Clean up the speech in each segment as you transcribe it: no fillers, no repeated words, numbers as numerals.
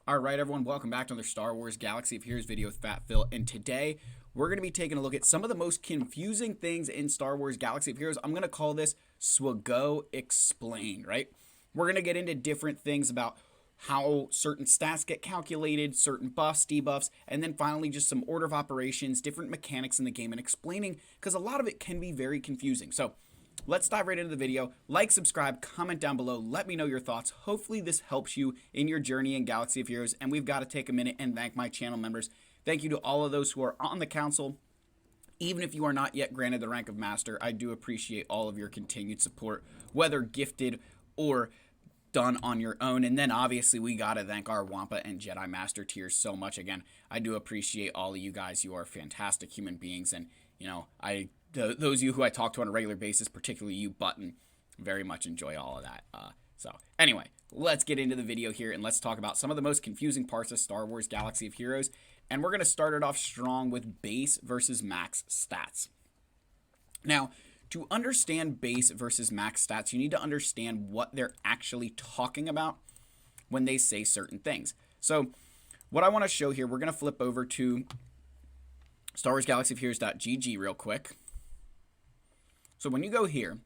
All right, everyone, welcome back to another Star Wars Galaxy of Heroes video with Fat Phil. And today, we're going to be taking a look at some of the most confusing things in Star Wars Galaxy of Heroes. I'm going to call this SWGOH Explained, right? We're going to get into different things about how certain stats get calculated, certain buffs, debuffs, and then finally just some order of operations, different mechanics in the game, and explaining, because a lot of it can be very confusing. So let's dive right into the video. Like, subscribe, comment down below. Let me know your thoughts. Hopefully this helps you in your journey in Galaxy of Heroes. And we've got to take a minute and thank my channel members. Thank you to all of those who are on the council. Even if you are not yet granted the rank of Master, I do appreciate all of your continued support, whether gifted or done on your own. And then obviously we got to thank our Wampa and Jedi Master tiers so much. Again, I do appreciate all of you guys. You are fantastic human beings. And, you know, those of you who I talk to on a regular basis, particularly you, Button, very much enjoy all of that. So anyway, let's get into the video here and let's talk about some of the most confusing parts of Star Wars Galaxy of Heroes. And we're going to start it off strong with base versus max stats. Now, to understand base versus max stats, you need to understand what they're actually talking about when they say certain things. So what I want to show here, we're going to flip over to Star Wars Galaxy of Heroes.gg real quick. So when you go here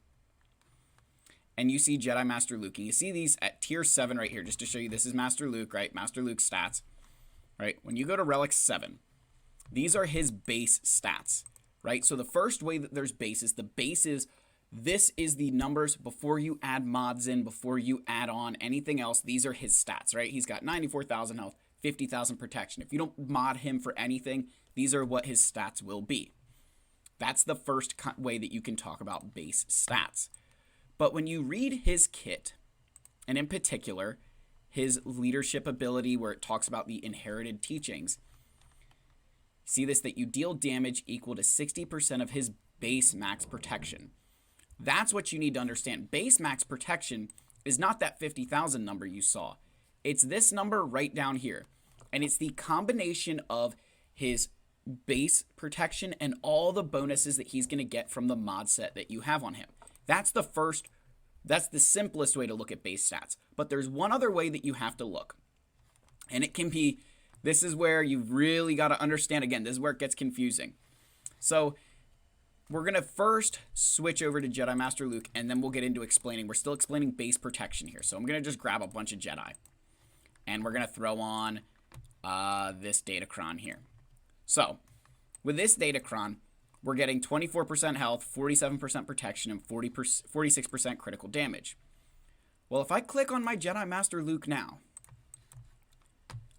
and you see Jedi Master Luke, and you see these at tier 7 right here, just to show you this is Master Luke, right? Master Luke stats, right? When you go to Relic 7, these are his base stats, right? So the first way that there's bases, the base is, this is the numbers before you add mods in, before you add on anything else. These are his stats, right? He's got 94,000 health, 50,000 protection. If you don't mod him for anything, these are what his stats will be. That's the first way that you can talk about base stats. But when you read his kit, and in particular, his leadership ability where it talks about the inherited teachings, see this, that you deal damage equal to 60% of his base max protection. That's what you need to understand. Base max protection is not that 50,000 number you saw. It's this number right down here. And it's the combination of his base protection and all the bonuses that he's going to get from the mod set that you have on him. That's the simplest way to look at base stats. But there's one other way that you have to look. And it can be, this is where you've really got to understand, again, this is where it gets confusing. So we're going to first switch over to Jedi Master Luke, and then we'll get into explaining. We're still explaining base protection here. So I'm going to just grab a bunch of Jedi. And we're going to throw on this Datacron here. So, with this Datacron, we're getting 24% health, 47% protection, and 46% critical damage. Well, if I click on my Jedi Master Luke now,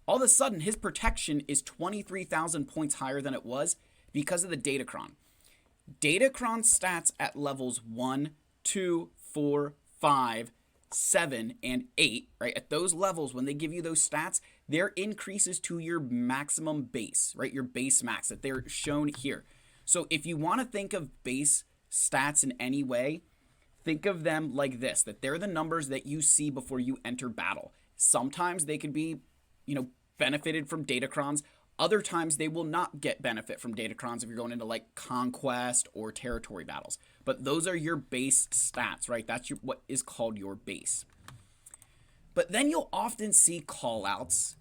all of a sudden his protection is 23,000 points higher than it was because of the Datacron. Datacron stats at levels 1, 2, 4, 5, 7, and 8, right? At those levels, when they give you those stats, there increases to your maximum base, right? Your base max that they're shown here. So if you want to think of base stats in any way, think of them like this, that they're the numbers that you see before you enter battle. Sometimes they could be, benefited from Datacrons. Other times they will not get benefit from Datacrons if you're going into like conquest or territory battles. But those are your base stats, right? That's what is called your base. But then you'll often see callouts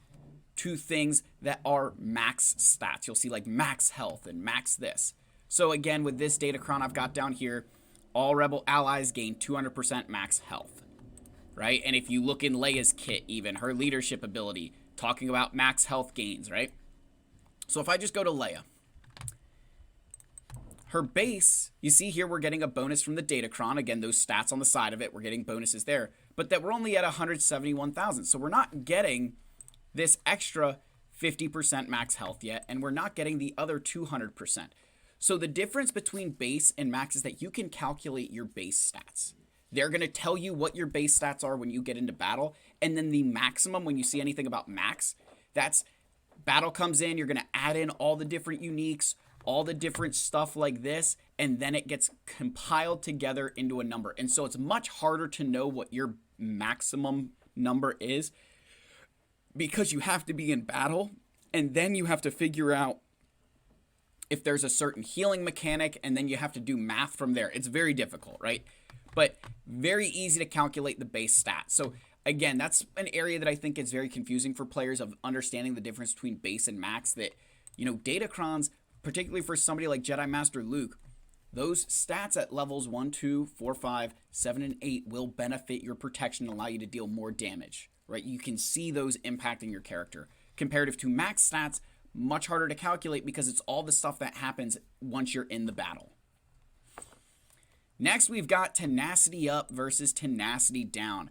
to things that are max stats. You'll see like max health and max this. So again, with this Datacron I've got down here, all rebel allies gain 200% max health, right? And if you look in Leia's kit, even her leadership ability, talking about max health gains, right? So if I just go to Leia, her base, you see here we're getting a bonus from the Datacron. Again, those stats on the side of it, we're getting bonuses there. But that we're only at 171,000. So we're not getting this extra 50% max health yet, and we're not getting the other 200%. So the difference between base and max is that you can calculate your base stats. They're going to tell you what your base stats are when you get into battle, and then the maximum, when you see anything about max, that's battle comes in, you're going to add in all the different uniques, all the different stuff like this, and then it gets compiled together into a number. And so it's much harder to know what your maximum number is because you have to be in battle, and then you have to figure out if there's a certain healing mechanic, and then you have to do math from there. It's very difficult, right? But very easy to calculate the base stats. So again, that's an area that I think is very confusing for players of understanding the difference between base and max. That, Datacrons, particularly for somebody like Jedi Master Luke, those stats at levels 1, 2, 4, 5, 7, and 8 will benefit your protection and allow you to deal more damage, right? You can see those impacting your character. Comparative to max stats, much harder to calculate because it's all the stuff that happens once you're in the battle. Next, we've got Tenacity Up versus Tenacity Down.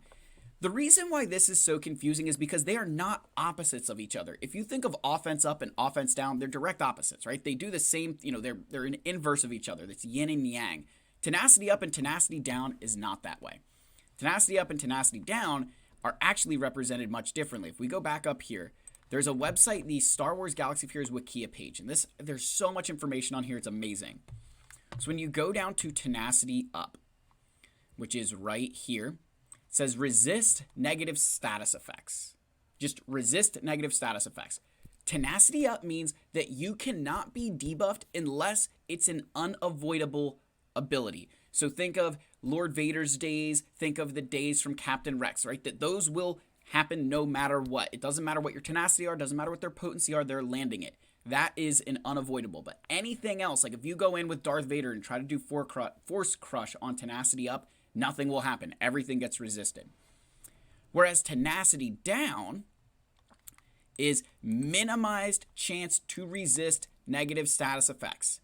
The reason why this is so confusing is because they are not opposites of each other. If you think of offense up and offense down, they're direct opposites, right? They do the same, they're an inverse of each other. That's yin and yang. Tenacity up and tenacity down is not that way. Tenacity up and tenacity down are actually represented much differently. If we go back up here, there's a website, the Star Wars Galaxy of Heroes Wikia page, and there's so much information on here, it's amazing. So when you go down to tenacity up, which is right here, it says resist negative status effects. Just resist negative status effects. Tenacity up means that you cannot be debuffed unless it's an unavoidable ability. So think of Lord Vader's days, think of the days from Captain Rex, right? That those will happen no matter what. It doesn't matter what your tenacity are, doesn't matter what their potency are, they're landing it. That is an unavoidable. But anything else, like if you go in with Darth Vader and try to do Force Crush on tenacity up, nothing will happen. Everything gets resisted. Whereas tenacity down is minimized chance to resist negative status effects.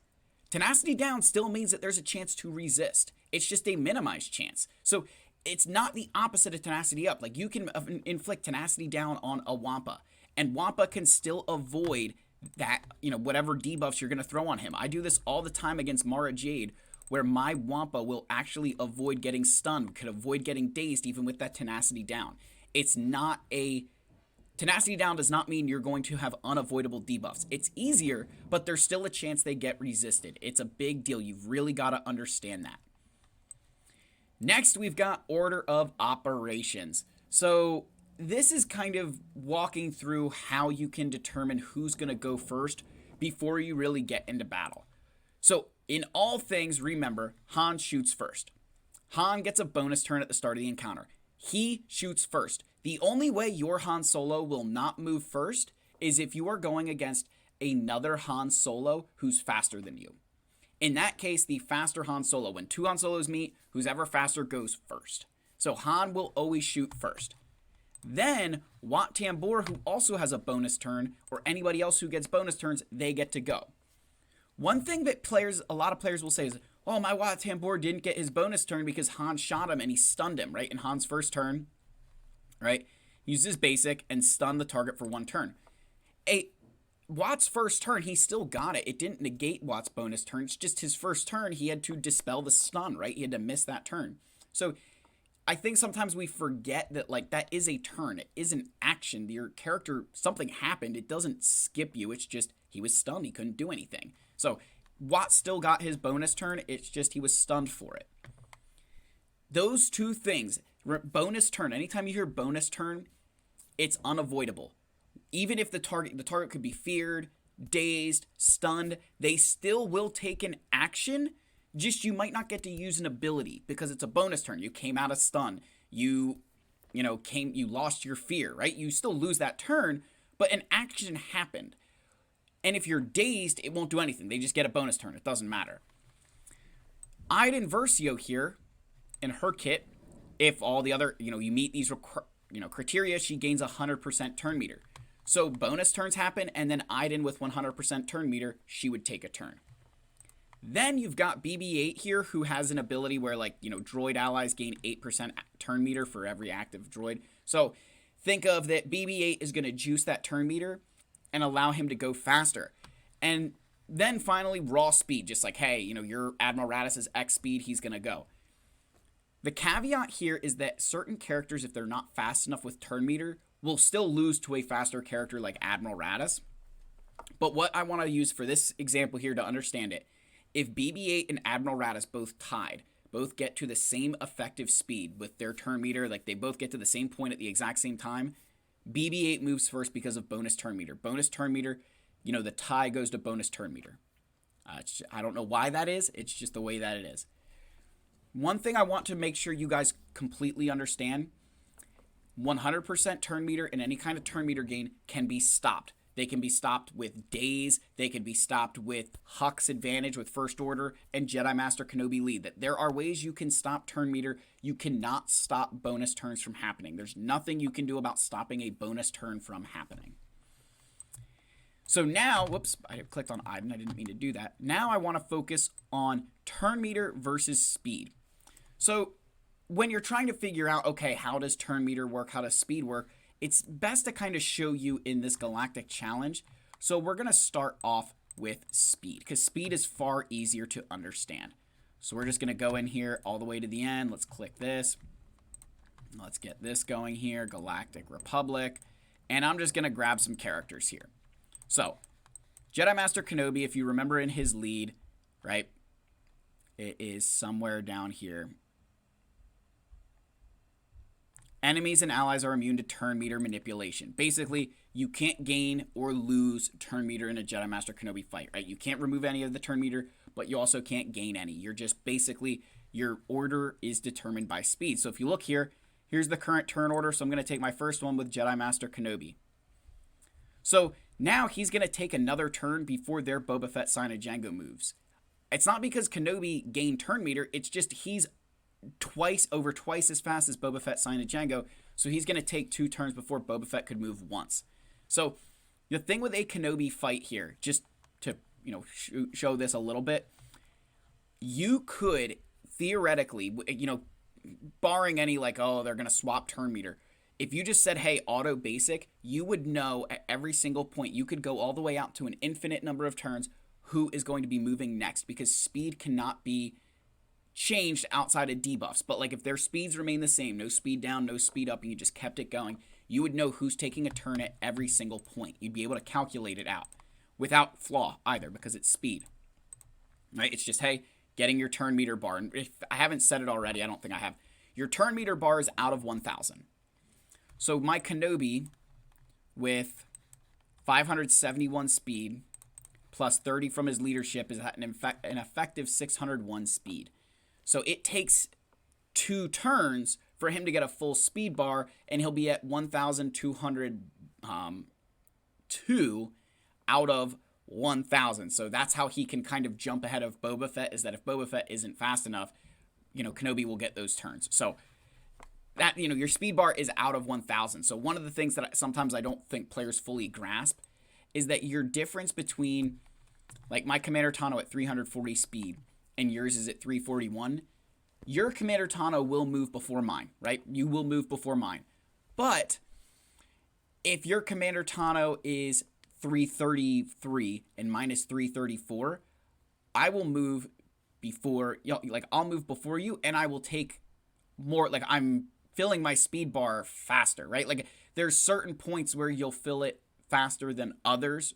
Tenacity down still means that there's a chance to resist. It's just a minimized chance. So it's not the opposite of tenacity up. Like you can inflict tenacity down on a Wampa, and Wampa can still avoid that, whatever debuffs you're going to throw on him. I do this all the time against Mara Jade, where my Wampa will actually avoid getting stunned, could avoid getting dazed even with that tenacity down. It's not a... Tenacity down does not mean you're going to have unavoidable debuffs. It's easier, but there's still a chance they get resisted. It's a big deal. You've really got to understand that. Next, we've got Order of Operations. So this is kind of walking through how you can determine who's going to go first before you really get into battle. So in all things, remember, Han shoots first. Han gets a bonus turn at the start of the encounter. He shoots first. The only way your Han Solo will not move first is if you are going against another Han Solo who's faster than you. In that case, the faster Han Solo, when two Han Solos meet, who's ever faster goes first. So Han will always shoot first. Then Wat Tambor, who also has a bonus turn, or anybody else who gets bonus turns, they get to go. One thing that a lot of players will say is, oh, my Wat Tambor didn't get his bonus turn because Han shot him and he stunned him, right? In Han's first turn, right? Uses basic and stunned the target for one turn. Watt's first turn, he still got it. It didn't negate Watt's bonus turn. It's just his first turn, he had to dispel the stun, right? He had to miss that turn. So I think sometimes we forget that, that is a turn. It is an action. Your character, something happened. It doesn't skip you. It's just he was stunned. He couldn't do anything. So Watt still got his bonus turn. It's just he was stunned for it. Those two things, bonus turn, anytime you hear bonus turn, it's unavoidable. Even if the target could be feared, dazed, stunned, they still will take an action. Just you might not get to use an ability because it's a bonus turn. You came out of stun. You lost your fear, right? You still lose that turn, but an action happened. And if you're dazed, it won't do anything. They just get a bonus turn. It doesn't matter. Iden Versio here, in her kit, if all the other, you meet these criteria, she gains 100% turn meter. So bonus turns happen, and then Iden with 100% turn meter, she would take a turn. Then you've got BB-8 here, who has an ability where, droid allies gain 8% turn meter for every active droid. So think of that BB-8 is going to juice that turn meter and allow him to go faster. And then finally, raw speed, just like, hey, your Admiral Raddus is X speed, he's going to go. The caveat here is that certain characters, if they're not fast enough with turn meter, will still lose to a faster character like Admiral Raddus. But what I want to use for this example here to understand it, if BB-8 and Admiral Raddus both tied, both get to the same effective speed with their turn meter, they both get to the same point at the exact same time, BB-8 moves first because of bonus turn meter. Bonus turn meter, the tie goes to bonus turn meter. I don't know why that is. It's just the way that it is. One thing I want to make sure you guys completely understand, 100% turn meter and any kind of turn meter gain can be stopped. They can be stopped with Daze. They can be stopped with Huck's advantage with First Order and Jedi Master Kenobi lead. That there are ways you can stop turn meter. You cannot stop bonus turns from happening. There's nothing you can do about stopping a bonus turn from happening. So now, whoops, I clicked on Iden. I didn't mean to do that. Now I want to focus on turn meter versus speed. So when you're trying to figure out, okay, how does turn meter work? How does speed work? It's best to kind of show you in this galactic challenge. So we're going to start off with speed because speed is far easier to understand. So we're just going to go in here all the way to the end. Let's click this. Let's get this going here, Galactic Republic. And I'm just going to grab some characters here. So Jedi Master Kenobi, if you remember in his lead, right, it is somewhere down here. Enemies and allies are immune to turn meter manipulation. Basically, you can't gain or lose turn meter in a Jedi Master Kenobi fight, right? You can't remove any of the turn meter, but you also can't gain any. You're just basically, your order is determined by speed. So if you look here, here's the current turn order. So I'm going to take my first one with Jedi Master Kenobi. So now he's going to take another turn before their Boba Fett Sign of Jango moves. It's not because Kenobi gained turn meter. It's just he's over twice as fast as Boba Fett Sign of Jango, so he's going to take 2 turns before Boba Fett could move once. So the thing with a Kenobi fight here, just to show this a little bit, you could theoretically, barring any like, oh, they're going to swap turn meter, if you just said, hey, auto basic, you would know at every single point, you could go all the way out to an infinite number of turns who is going to be moving next, because speed cannot be changed outside of debuffs. But like if their speeds remain the same, no speed down, no speed up, and you just kept it going, you would know who's taking a turn at every single point. You'd be able to calculate it out without flaw either, because it's speed, right? It's just, hey, getting your turn meter bar. And if I haven't said it already, I don't think I have. Your turn meter bar is out of 1,000. So my Kenobi with 571 speed plus 30 from his leadership is at an effective 601 speed. So it takes 2 turns for him to get a full speed bar, and he'll be at 1,202 out of 1,000. So that's how he can kind of jump ahead of Boba Fett, is that if Boba Fett isn't fast enough, Kenobi will get those turns. So that, your speed bar is out of 1,000. So one of the things that sometimes I don't think players fully grasp is that your difference between, like my Commander Tano at 340 speed and yours is at 341, your Commander Tano will move before mine, right? You will move before mine. But if your Commander Tano is 333 and mine is 334, I will move before, I'll move before you, and I will take more, I'm filling my speed bar faster, right? Like there's certain points where you'll fill it faster than others.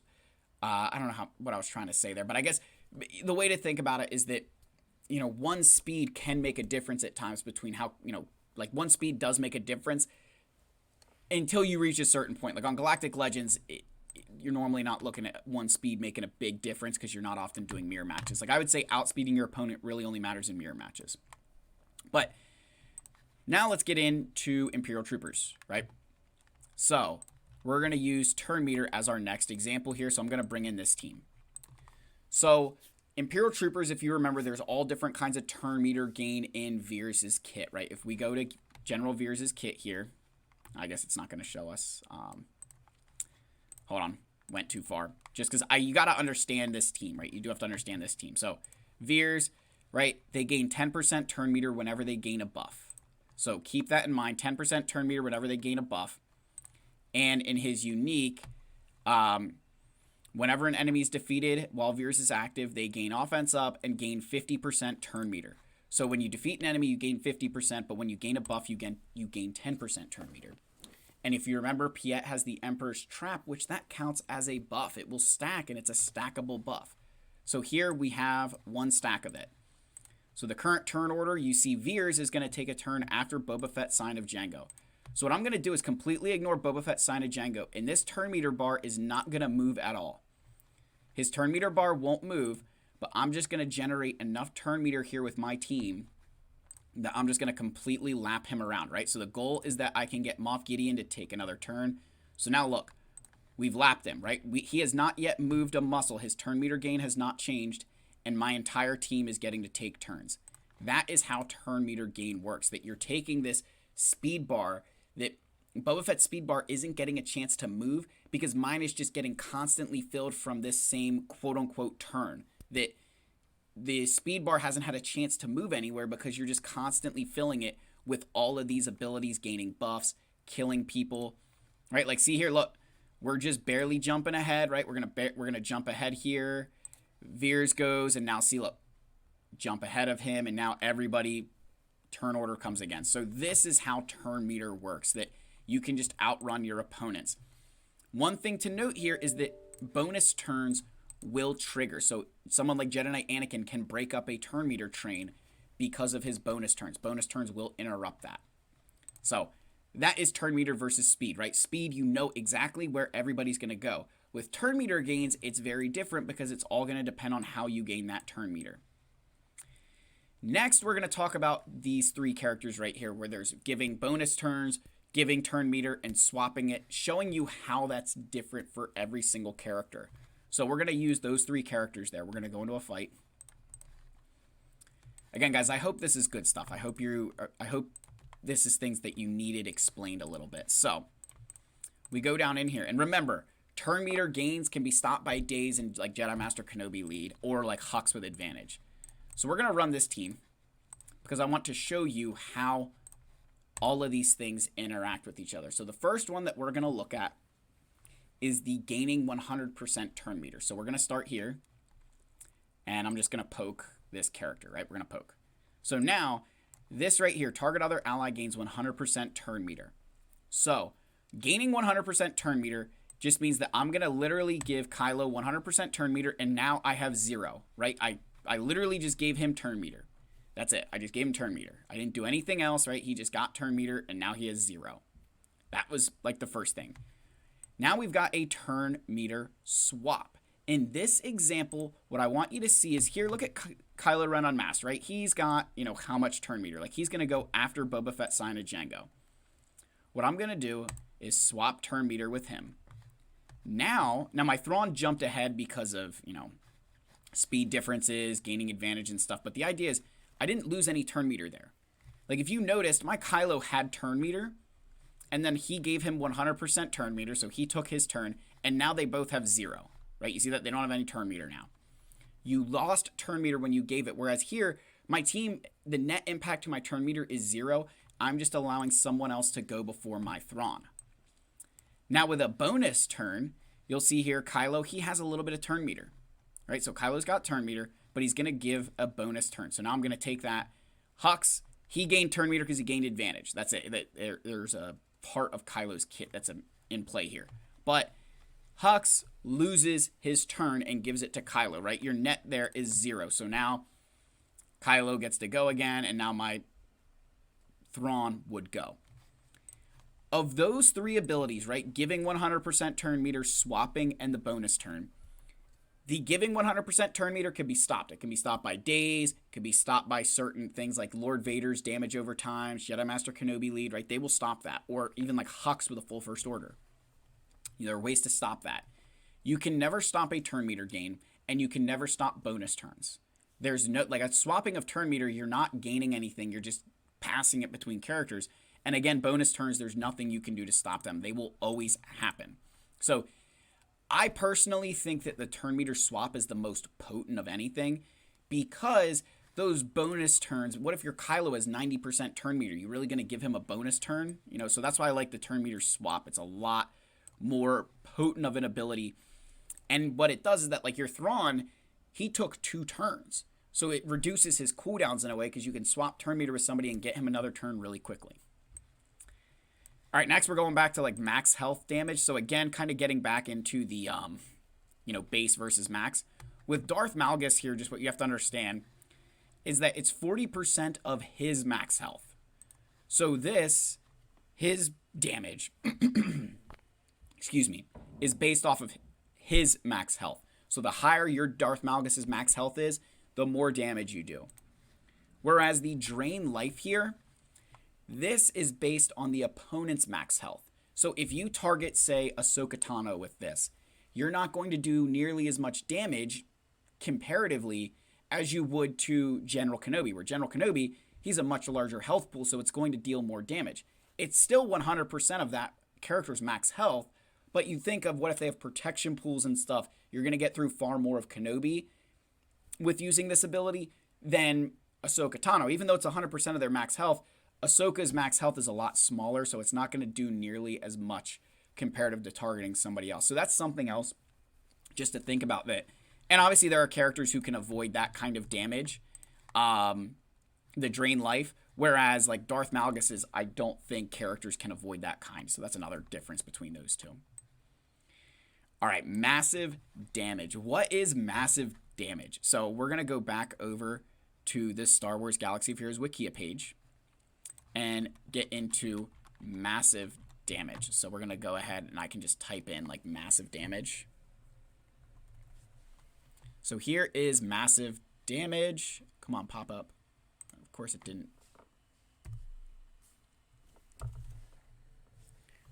I don't know what I was trying to say there, but I guess the way to think about it is that, one speed can make a difference at times between how, one speed does make a difference until you reach a certain point. Like on Galactic Legends, you're normally not looking at one speed making a big difference because you're not often doing mirror matches. Like I would say outspeeding your opponent really only matters in mirror matches. But now let's get into Imperial Troopers, right? So we're going to use turn meter as our next example here. So I'm going to bring in this team. So Imperial Troopers, if you remember, there's all different kinds of turn meter gain in Veers' kit, right? If we go to General Veers' kit here, I guess it's not going to show us. Hold on. Went too far. Just because you got to understand this team, right? You do have to understand this team. So Veers, right? They gain 10% turn meter whenever they gain a buff. So keep that in mind. 10% turn meter whenever they gain a buff. And in his unique, whenever an enemy is defeated while Veers is active, they gain offense up and gain 50% turn meter. So when you defeat an enemy, you gain 50%, but when you gain a buff, you gain 10% turn meter. And if you remember, Piet has the Emperor's Trap, which that counts as a buff. It will stack, and it's a stackable buff. So here we have 1 stack of it. So the current turn order, you see Veers is going to take a turn after Boba Fett Sign of Jango. So what I'm going to do is completely ignore Boba Fett Sign of Jango, and this turn meter bar is not going to move at all. His turn meter bar won't move, but I'm just going to generate enough turn meter here with my team that I'm just going to completely lap him around, right? So the goal is that I can get Moff Gideon to take another turn. So now look, we've lapped him, right? He has not yet moved a muscle. His turn meter gain has not changed, and my entire team is getting to take turns. That is how turn meter gain works, that you're taking this speed bar that Boba Fett's speed bar isn't getting a chance to move because mine is just getting constantly filled from this same quote-unquote turn. That the speed bar hasn't had a chance to move anywhere because you're just constantly filling it with all of these abilities, gaining buffs, killing people, right? Like, see here, look, we're just barely jumping ahead, right? We're gonna jump ahead here. Veers goes, and now see, look, jump ahead of him, and now everybody turn order comes again. So this is how turn meter works, that you can just outrun your opponents. One thing to note here is that bonus turns will trigger. So someone like Jedi Knight Anakin can break up a turn meter train because of his bonus turns. Bonus turns will interrupt that. So that is turn meter versus speed, right? Speed, you know exactly where everybody's going to go. With turn meter gains, it's very different because it's all going to depend on how you gain that turn meter. Next, we're going to talk about these three characters right here, where there's giving bonus turns, giving turn meter, and swapping it, showing you how that's different for every single character. So we're going to use those three characters there. We're going to go into a fight. Again, guys, I hope this is good stuff. I hope this is things that you needed explained a little bit. So we go down in here, and remember, turn meter gains can be stopped by days in like Jedi Master Kenobi lead or like Hux with advantage. So we're going to run this team because I want to show you how all of these things interact with each other. So the first one that we're going to look at is the gaining 100% turn meter. So we're going to start here, and I'm just going to poke this character, right? We're going to poke. So now, this right here, target other ally gains 100% turn meter. So gaining 100% turn meter just means that I'm going to literally give Kylo 100% turn meter, and now I have 0, right? I literally just gave him turn meter. That's it. I just gave him turn meter. I didn't do anything else, right? He just got turn meter, and now he has 0. That was like the first thing. Now we've got a turn meter swap. In this example, what I want you to see is here, look at Kylo Ren Unmasked, right? He's got, how much turn meter. Like, he's going to go after Boba Fett, Sign of Jango. What I'm going to do is swap turn meter with him. Now my Thrawn jumped ahead because of, speed differences, gaining advantage and stuff. But the idea is I didn't lose any turn meter there. Like, if you noticed, my Kylo had turn meter, and then he gave him 100% turn meter, so he took his turn, and now they both have 0, right? You see that they don't have any turn meter now. You lost turn meter when you gave it, whereas here, my team, the net impact to my turn meter is 0. I'm just allowing someone else to go before my Thrawn. Now with a bonus turn, you'll see here Kylo, he has a little bit of turn meter, right? So Kylo's got turn meter, but he's going to give a bonus turn. So now I'm going to take that. Hux, he gained turn meter because he gained advantage. That's it. There's a part of Kylo's kit that's in play here. But Hux loses his turn and gives it to Kylo, right? Your net there is 0. So now Kylo gets to go again, and now my Thrawn would go. Of those three abilities, right, giving 100% turn meter, swapping, and the bonus turn, the giving 100% turn meter can be stopped. It can be stopped by days, it can be stopped by certain things like Lord Vader's damage over time, Jedi Master Kenobi lead, right? They will stop that. Or even like Hux with a full First Order. There are ways to stop that. You can never stop a turn meter gain, and you can never stop bonus turns. There's no, like a swapping of turn meter, you're not gaining anything, you're just passing it between characters. And again, bonus turns, there's nothing you can do to stop them. They will always happen. So I personally think that the turn meter swap is the most potent of anything because those bonus turns, what if your Kylo has 90% turn meter? You really going to give him a bonus turn? So that's why I like the turn meter swap. It's a lot more potent of an ability. And what it does is that, like, your Thrawn, he took 2 turns. So it reduces his cooldowns in a way because you can swap turn meter with somebody and get him another turn really quickly. All right, next we're going back to like max health damage. So again, kind of getting back into the, base versus max. With Darth Malgus here, just what you have to understand is that it's 40% of his max health. So his damage, is based off of his max health. So the higher your Darth Malgus's max health is, the more damage you do. Whereas the drain life here, this is based on the opponent's max health. So if you target, say, Ahsoka Tano with this, you're not going to do nearly as much damage comparatively as you would to General Kenobi, where General Kenobi, he's a much larger health pool, so it's going to deal more damage. It's still 100% of that character's max health, but you think of what if they have protection pools and stuff, you're going to get through far more of Kenobi with using this ability than Ahsoka Tano. Even though it's 100% of their max health, Ahsoka's max health is a lot smaller, so it's not going to do nearly as much comparative to targeting somebody else. So that's something else just to think about that. And obviously there are characters who can avoid that kind of damage, the drain life, whereas like Darth Malgus's, I don't think characters can avoid that kind. So that's another difference between those two. All right, massive damage. What is massive damage? So we're going to go back over to this Star Wars Galaxy of Heroes Wikia page and get into massive damage. So we're going to go ahead and I can just type in like massive damage. So here is massive damage. Come on, pop up. Of course it didn't.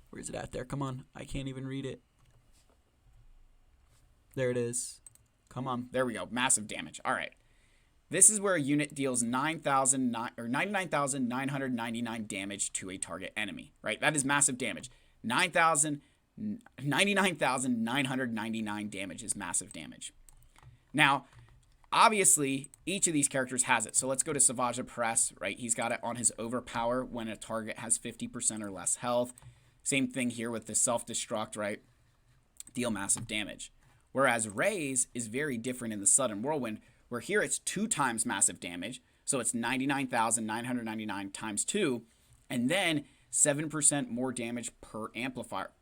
Where's it at there? Come on. I can't even read it. There it is. Come on. There we go. Massive damage. All right. This is where a unit deals 99,999 damage to a target enemy, right? That is massive damage. 99,999 damage is massive damage. Now, obviously, each of these characters has it. So let's go to Savage Press, right? He's got it on his overpower when a target has 50% or less health. Same thing here with the self-destruct, right? Deal massive damage. Whereas Rey's is very different in the Sudden Whirlwind, where here it's 2 times massive damage. So it's 99,999 times 2. And then 7% more damage per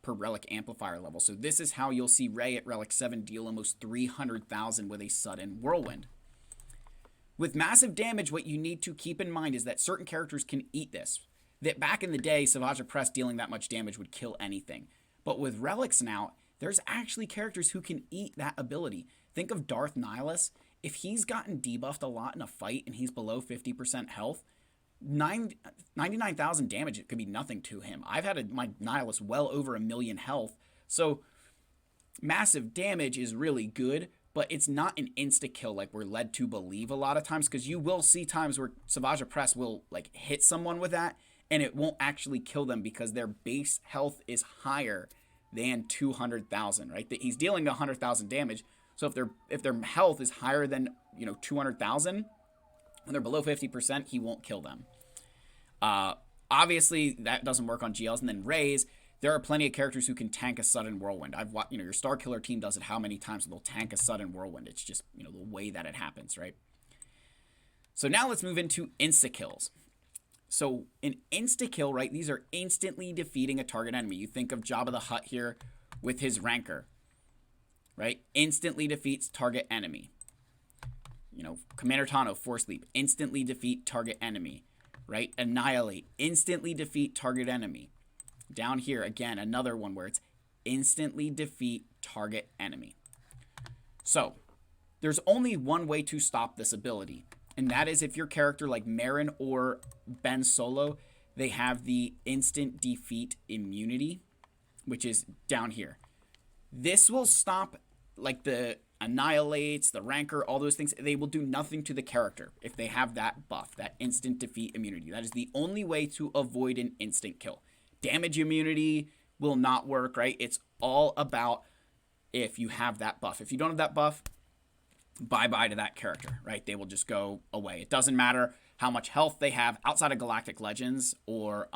relic amplifier level. So this is how you'll see Rey at relic 7 deal almost 300,000 with a Sudden Whirlwind. With massive damage, what you need to keep in mind is that certain characters can eat this. That back in the day, Savage Press dealing that much damage would kill anything. But with relics now, there's actually characters who can eat that ability. Think of Darth Nihilus. If he's gotten debuffed a lot in a fight and he's below 50% health, 99,000 damage, it could be nothing to him. I've had my Nihilus well over 1 million health. So massive damage is really good, but it's not an insta-kill like we're led to believe a lot of times, because you will see times where Savage Press will like hit someone with that and it won't actually kill them because their base health is higher than 200,000, right? That he's dealing 100,000 damage. So if their health is higher than 200,000, when they're below 50%, he won't kill them. Obviously, that doesn't work on GLs. And then Rey's, there are plenty of characters who can tank a Sudden Whirlwind. I've watched, your Star Killer team does it how many times they'll tank a Sudden Whirlwind. It's just, the way that it happens, right? So now let's move into insta-kills. So an insta-kill, right, these are instantly defeating a target enemy. You think of Jabba the Hutt here with his Rancor, right? Instantly defeats target enemy. Commander Tano, Force Leap, instantly defeat target enemy, right? Annihilate, instantly defeat target enemy. Down here, again, another one where it's instantly defeat target enemy. So, there's only one way to stop this ability, and that is if your character like Marin or Ben Solo, they have the instant defeat immunity, which is down here. This will stop like the Annihilates, the Rancor, all those things. They will do nothing to the character if they have that buff, that instant defeat immunity. That is the only way to avoid an instant kill. Damage immunity will not work, right? It's all about if you have that buff. If you don't have that buff, bye-bye to that character, right? They will just go away. It doesn't matter how much health they have outside of Galactic Legends, or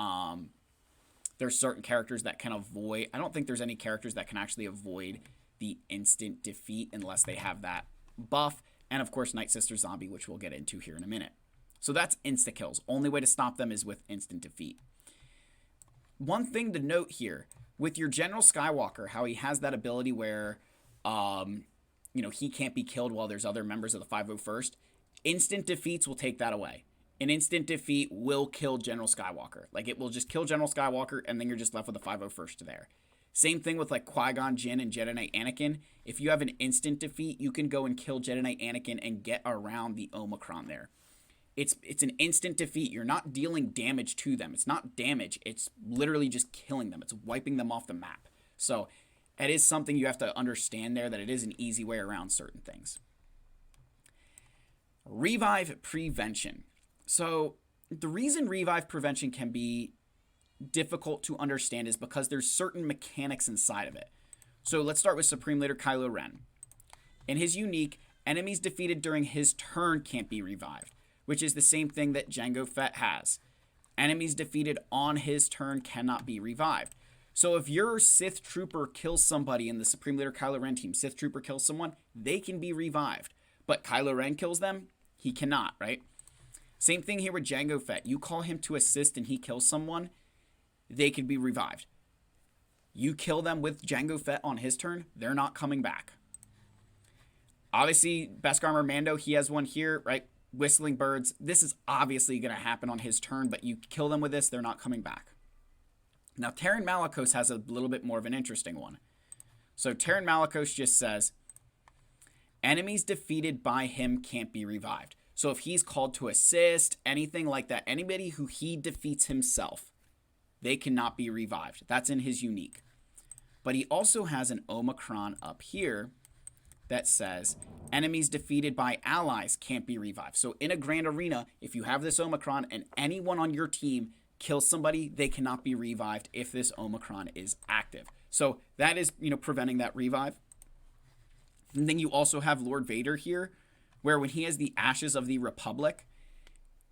there's certain characters that can avoid. I don't think there's any characters that can actually avoid the instant defeat unless they have that buff. And of course, Night Sister Zombie, which we'll get into here in a minute. So that's insta-kills. Only way to stop them is with instant defeat. One thing to note here, with your General Skywalker, how he has that ability where he can't be killed while there's other members of the 501st. Instant defeats will take that away. An instant defeat will kill General Skywalker. Like, it will just kill General Skywalker, and then you're just left with the 501st there. Same thing with, like, Qui-Gon Jinn and Jedi Knight Anakin. If you have an instant defeat, you can go and kill Jedi Knight Anakin and get around the Omicron there. it's an instant defeat. You're not dealing damage to them. It's not damage. It's literally just killing them. It's wiping them off the map. So it is something you have to understand there, that it is an easy way around certain things. Revive prevention. So the reason revive prevention can be difficult to understand is because there's certain mechanics inside of it. So let's start with Supreme Leader Kylo Ren. In his unique, enemies defeated during his turn can't be revived, which is the same thing that Jango Fett has. Enemies defeated on his turn cannot be revived. So if your Sith Trooper kills somebody in the Supreme Leader Kylo Ren team, Sith Trooper kills someone, they can be revived. But Kylo Ren kills them, he cannot, right? Same thing here with Jango Fett. You call him to assist and he kills someone, they can be revived. You kill them with Jango Fett on his turn, they're not coming back. Obviously, Beskar Armor Mando, he has one here, right? Whistling Birds. This is obviously going to happen on his turn, but you kill them with this, they're not coming back. Now, Terran Malicos has a little bit more of an interesting one. So Terran Malicos just says, enemies defeated by him can't be revived. So if he's called to assist, anything like that, anybody who he defeats himself, they cannot be revived. That's in his unique. But he also has an Omicron up here that says, enemies defeated by allies can't be revived. So in a grand arena, if you have this Omicron and anyone on your team kills somebody, they cannot be revived if this Omicron is active. So that is, preventing that revive. And then you also have Lord Vader here, where when he has the Ashes of the Republic,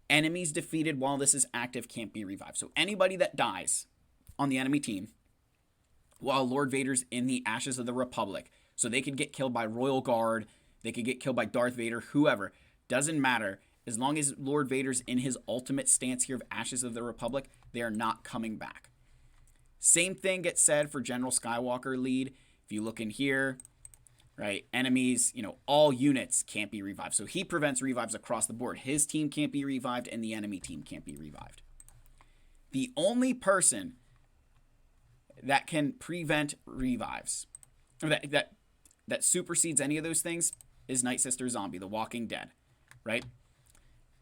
enemies defeated while this is active can't be revived. So anybody that dies on the enemy team while Lord Vader's in the Ashes of the Republic, so they could get killed by Royal Guard, they could get killed by Darth Vader, whoever, doesn't matter. As long as Lord Vader's in his ultimate stance here of Ashes of the Republic, they are not coming back. Same thing gets said for General Skywalker lead. If you look in here, right, enemies, all units can't be revived. So he prevents revives across the board. His team can't be revived and the enemy team can't be revived. The only person that can prevent revives, or that supersedes any of those things, is Night Sister Zombie, the Walking Dead, right?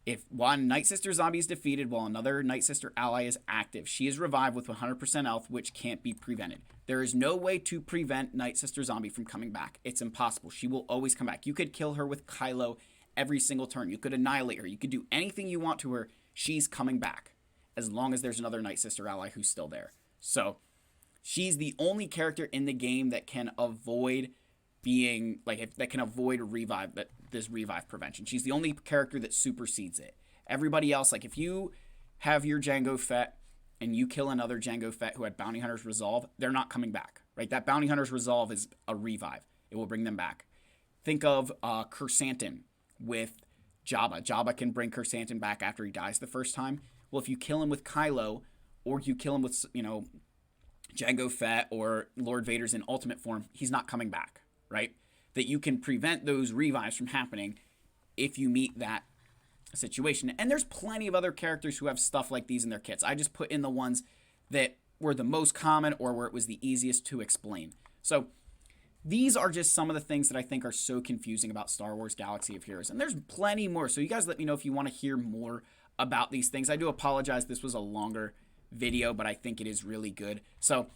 If one Night Sister Zombie is defeated while another Night Sister ally is active, she is revived with 100% health, which can't be prevented. There is no way to prevent Night Sister Zombie from coming back. It's impossible. She will always come back. You could kill her with Kylo every single turn. You could annihilate her. You could do anything you want to her. She's coming back as long as there's another Night Sister ally who's still there. So she's the only character in the game that can avoid being, that can avoid this revive prevention. She's the only character that supersedes it. Everybody else, if you have your Jango Fett and you kill another Jango Fett who had Bounty Hunter's Resolve, they're not coming back, right? That Bounty Hunter's Resolve is a revive. It will bring them back. Think of Kersantin with Jabba. Jabba can bring Kersantin back after he dies the first time. Well, if you kill him with Kylo, or you kill him with, Jango Fett or Lord Vader's in ultimate form, he's not coming back, right? That you can prevent those revives from happening if you meet that situation. And there's plenty of other characters who have stuff like these in their kits. I just put in the ones that were the most common or where it was the easiest to explain. So these are just some of the things that I think are so confusing about Star Wars Galaxy of Heroes. And there's plenty more. So you guys let me know if you want to hear more about these things. I do apologize. This was a longer video, but I think it is really good. So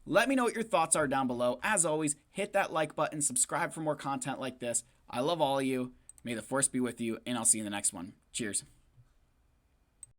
let me know what your thoughts are down below. As always, hit that like button, subscribe for more content like this. I love all of you. May the Force be with you, and I'll see you in the next one. Cheers.